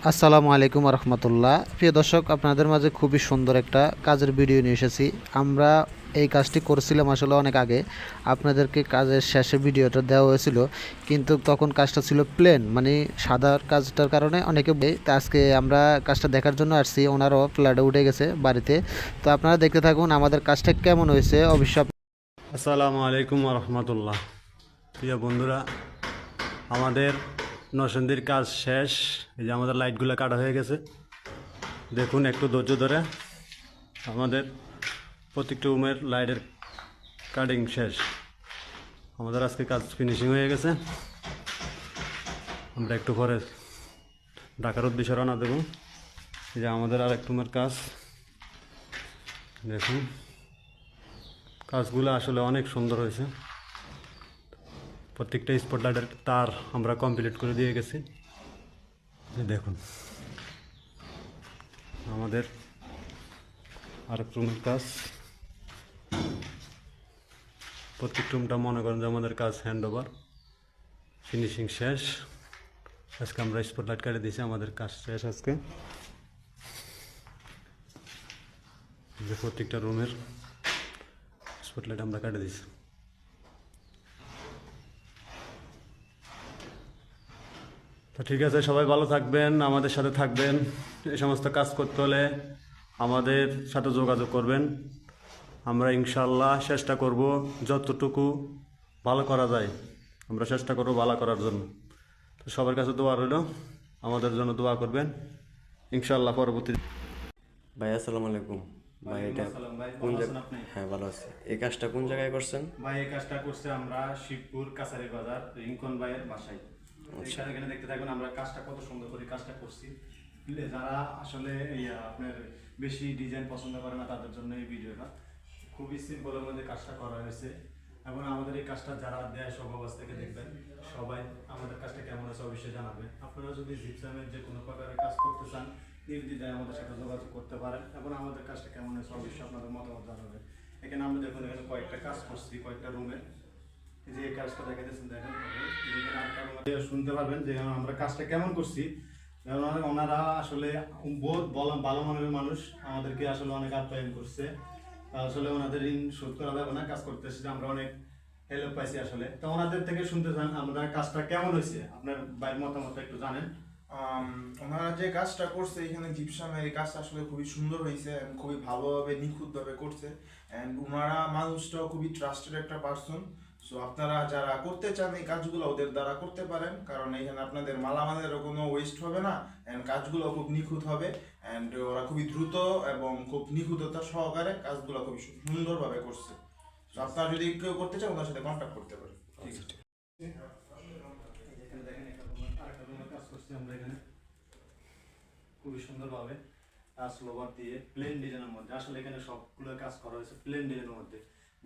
আসসালামু আলাইকুম রহমতুল্লাহ। প্রিয় দর্শক, আপনাদের মাঝে খুবই সুন্দর একটা কাজের ভিডিও নিয়ে এসেছি। আমরা এই কাজটি করছিলাম আসলে অনেক আগে। আপনাদেরকে কাজের শেষে ভিডিওটা দেওয়া হয়েছিল, কিন্তু তখন কাজটা ছিল প্লেন, মানে সাদার কাজটার কারণে অনেকে তা আজকে আমরা কাজটা দেখার জন্য আসছি। ওনারও ফ্ল্যাটে উঠে গেছে বাড়িতে। তো আপনারা দেখতে থাকুন আমাদের কাজটা কেমন হয়েছে। অবশ্যই আসসালামু আলাইকুম রহমতুল্লাহ। প্রিয় বন্ধুরা, আমাদের নরসিংদীর কাজ শেষ। এই যে আমাদের লাইটগুলো কাটা হয়ে গেছে, দেখুন একটু ধৈর্য ধরে। আমাদের প্রত্যেকটা রুমের লাইটের কাটিং শেষ। আমাদের আজকে কাজ ফিনিশিং হয়ে গেছে। আমরা একটু পরে ঢাকার উদ্দেশ্যে রওনা দেব। এই যে আমাদের আর এক রুমের কাজ দেখুন। কাজগুলো আসলে অনেক সুন্দর হয়েছে। প্রত্যেকটা স্পটলাইটের তার আমরা কমপ্লিট করে দিয়ে গেছি। দেখুন আমাদের আরেক রুমের কাজ। প্রত্যেক রুমটা মনে করেন যে আমাদের কাজ হ্যান্ড ওভার, ফিনিশিং শেষ। আজকে আমরা স্পটলাইট কেটে দিয়েছি, আমাদের কাজ শেষ আজকে। যে প্রত্যেকটা রুমের স্পটলাইট আমরা কেটে দিয়েছি। তো ঠিক আছে, সবাই ভালো থাকবেন, আমাদের সাথে থাকবেন। এই সমস্ত কাজ করতে হলে আমাদের সাথে যোগাযোগ করবেন। আমরা ইনশাল্লাহ চেষ্টা করব যতটুকু ভালো করা যায়, আমরা চেষ্টা করব ভালো করার জন্য। তো সবার কাছে দোয়া রইল, আমাদের জন্য দোয়া করবেন ইনশাল্লাহ। পরবর্তী ভাই আসসালামু আলাইকুম। ভাই এটা ভাই কোন ভালো আছেন আপনি? হ্যাঁ ভালো আছি। এই কাজটা কোন জায়গায় করছেন? ভাই এই কাজটা করছে আমরা শিবপুর কাছারি বাজার রিঙ্কন ভাইয়ের বাসায়। এখানে দেখতে থাকুন আমরা কাজটা কত সুন্দর করে কাজটা করছি। যারা আসলে আপনার বেশি ডিজাইন পছন্দ করে না তাদের জন্য এই ভিডিওটা। খুবই সিম্পলের মধ্যে কাজটা করা হয়েছে। এবং আমাদের এই কাজটা যারা দেয় সব অবস্থা থেকে দেখবেন, সবাই আমাদের কাজটা কেমন আছে অবশ্যই জানাবেন। আপনারা যদি জিপসামের যে কোনো প্রকারের কাজ করতে চান, নির্দ্বিধায় আমাদের সাথে যোগাযোগ করতে পারেন এবং আমাদের কাজটা কেমন আছে অবশ্যই আপনাদের মতামত জানাবেন। এখানে আমরা দেখুন, এখানে কয়েকটা কাজ করছি, কয়েকটা রুমে। এই যে এই কাজটা দেখাইতেছেন, দেখেন এখানে আরেকটা রুমে শুনতে পারবেন যে আমরা কাজটা কেমন করছি। ওনারা আসলে বহুত ভালো মানের মানুষ, আমাদেরকে আসলে অনেক আপ্যায়ন করছে। আসলে ওনাদের ঋণ শোধ করা যাবে না, কাজ করতে এসেছে আমরা অনেক হেল্প পাইছি আসলে। তো ওনাদের থেকে শুনতে চান আমরা কাজটা কেমন হয়েছে, আপনার বাইরের মতামত একটু জানেন। ওনারা যে কাজটা করছে এখানে জিপসামের এই কাজটা আসলে খুবই সুন্দর হয়েছে, খুবই ভালোভাবে নিখুঁতভাবে করছে। অ্যান্ড ওনারা মানুষটাও খুবই ট্রাস্টেড একটা পার্সন। সো আপনারা যারা করতে চান এই কাজগুলো ওদের দ্বারা করতে পারেন, কারণ এখানে আপনাদের মালামালেরও কোনো ওয়েস্ট হবে না, অ্যান্ড কাজগুলো খুব নিখুঁত হবে। অ্যান্ড ওরা খুবই দ্রুত এবং খুব নিখুঁততা সহকারে কাজগুলো খুব সুন্দরভাবে করছে। তো আপনারা যদি কেউ করতে চান ওনার সাথে কন্ট্যাক্ট করতে পারেন। ঠিক আছে। আরেকটা রুমের কাজ করছি আমরা এখানে খুবই সুন্দরভাবে কাজ লোভার দিয়ে প্লেন ডিজাইনের মধ্যে। আসলে এখানে সবগুলো কাজ করা হয়েছে প্লেন ডিজাইনের মধ্যে।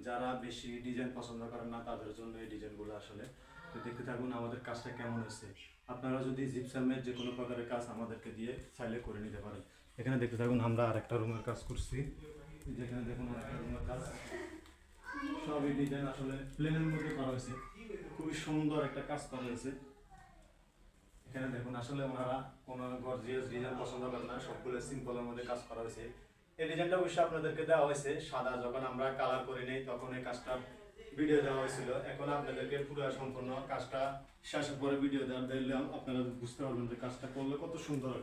যারা বেশি ডিজাইন পছন্দ করেন না তাদের জন্য এই ডিজাইনগুলো আসলে। তো দেখতে থাকুন আমাদের কাজটা কেমন হয়েছে। আপনারা যদি জিপসামের যে কোনো প্রকারের কাজ আমাদেরকে দিয়ে চাইলে করে নিতে পারেন। এখানে দেখতে থাকুন আমরা আরেকটা রুমের কাজ করছি, যেখানে দেখুন আরেকটা রুমের কাজ। সবই ডিজাইন আসলে প্লেনের মধ্যে করা হয়েছে, খুবই সুন্দর একটা কাজ করা হয়েছে। এখানে দেখুন আসলে ওনারা কোনো গর্জিয়াস ডিজাইন পছন্দ করেন না, সবগুলো সিম্পলের মধ্যে কাজ করা হয়েছে। এই ডিজাইনটা অবশ্যই আপনাদেরকে দেওয়া হয়েছে সাদা, যখন আমরা কালার করে নেই তখন এই কাজটা ভিডিও দেওয়া হয়েছিল। এখন আপনাদেরকে পুরো সম্পূর্ণ কাজটা শেষের পরে ভিডিও দিলাম, আপনারা বুঝতে পারবেন যে কাজটা করলে কত সুন্দর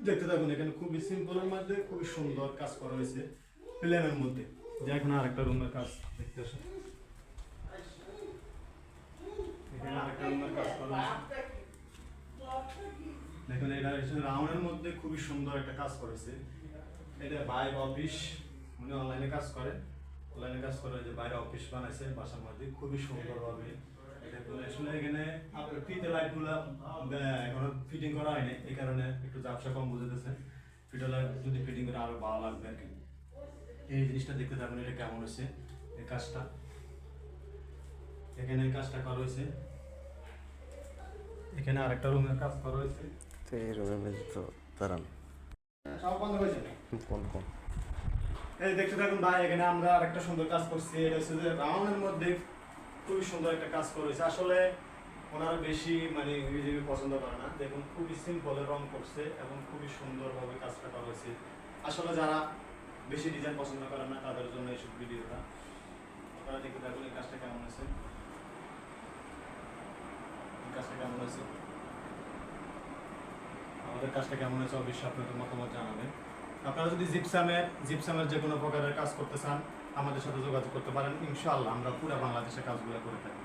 দেখতে থাকুন। এখানে খুবই সিম্পলের মধ্যে খুবই সুন্দর কাজ করা হয়েছে প্লেনের মধ্যে। যে এখন আরেকটা রুমের কাজ দেখতে আসেন, এখানে আরেকটা রুমের কাজ করা হয়েছে। দেখুন এটা রাউন্ডের মধ্যে খুবই সুন্দর একটা কাজ করেছে। এটা বাইরে অফিস, উনি অনলাইনে কাজ করে, যে বাইরে অফিস বানাইছে বাসার মধ্যে খুবই সুন্দরভাবে। দেখুন আসলে এখানে আপনার ফিতে লাইটগুলো এখনো ফিটিং করা হয়নি, এই কারণে একটু ঝাপসা কম বুঝতেছে। ফিতে লাইট যদি ফিটিং করে আরো ভালো লাগবে আর কি। এই জিনিসটা দেখতে থাকুন এটা কেমন হয়েছে এই কাজটা। এখানে এই কাজটা করা হয়েছে, এখানে আরেকটা রুমের কাজ করা হয়েছে। তো এই রুমের মধ্যে তো দাঁড়ান সব বন্ধ হয়েছে। কোন কোন এই দেখতে থাকুন ভাই, এখানে আমরা আরেকটা সুন্দর কাজ করছি। এটা হচ্ছে যে রাউন্ডের মধ্যে খুবই সুন্দর একটা কাজ করেছে। আসলে ওনারা বেশি মানে ইউজিবি পছন্দ করে না। দেখুন খুবই সিম্পল রং করছে এবং খুবই সুন্দরভাবে কাজটা করা হয়েছে। আসলে যারা বেশি ডিজাইন পছন্দ করে না তাদের জন্য এইসব ভিডিওটা। আপনারা দেখে থাকুন এই কাজটা কেমন হয়েছে, এই কাজটা কেমন হয়েছে, আমাদের কাজটা কেমন হয়েছে অবশ্যই আপনাদের মতামত জানাবেন। আপনারা যদি জিপসামের যে কোনো প্রকারের কাজ করতে চান আমাদের সাথে যোগাযোগ করতে পারেন। ইনশাআল্লাহ আমরা পুরো বাংলাদেশে কাজগুলো করে থাকি।